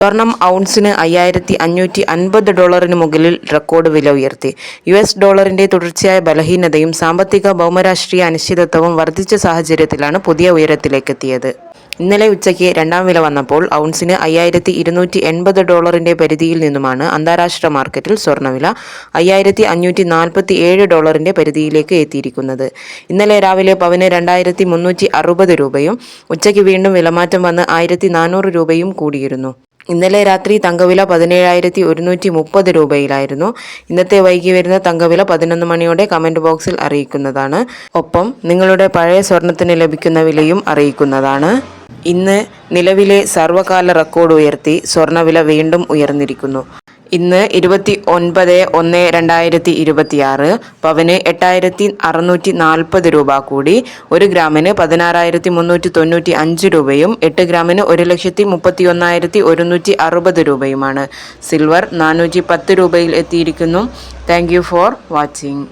സ്വർണം ഔൺസിന് $5550 മുകളിൽ റെക്കോർഡ് വില ഉയർത്തി. US ഡോളറിന്റെ തുടർച്ചയായ ബലഹീനതയും സാമ്പത്തിക ഭൗമരാഷ്ട്രീയ അനിശ്ചിതത്വവും വർദ്ധിച്ച സാഹചര്യത്തിലാണ് പുതിയ ഉയരത്തിലേക്കെത്തിയത്. ഇന്നലെ ഉച്ചയ്ക്ക് രണ്ടാം വില വന്നപ്പോൾ ഔൺസിന് $5280 പരിധിയിൽ നിന്നുമാണ് അന്താരാഷ്ട്ര മാർക്കറ്റിൽ സ്വർണ്ണവില $5547 പരിധിയിലേക്ക് എത്തിയിരിക്കുന്നത്. ഇന്നലെ രാവിലെ പവന് 2360 രൂപയും ഉച്ചയ്ക്ക് വീണ്ടും വിലമാറ്റം വന്ന് 1400 രൂപയും കൂടിയിരുന്നു. ഇന്നലെ രാത്രി തങ്കവില 17,130 രൂപയിലായിരുന്നു. ഇന്നത്തെ വൈകി വരുന്ന തങ്കവില 11 മണിയോടെ കമന്റ് ബോക്സിൽ അറിയിക്കുന്നതാണ്. ഒപ്പം നിങ്ങളുടെ പഴയ സ്വർണത്തിന് ലഭിക്കുന്ന വിലയും അറിയിക്കുന്നതാണ്. ഇന്ന് നിലവിലെ സർവ്വകാല റെക്കോർഡ് ഉയർത്തി സ്വർണ്ണവില വീണ്ടും ഉയർന്നിരിക്കുന്നു. ഇന്ന് 29/1/2026 പവന് 8640 രൂപ കൂടി 1 ഗ്രാമിന് 16,395 രൂപയും 8 ഗ്രാമിന് 1,31,160 രൂപയുമാണ്. സിൽവർ 410 രൂപയിൽ എത്തിയിരിക്കുന്നു. Thank you for watching.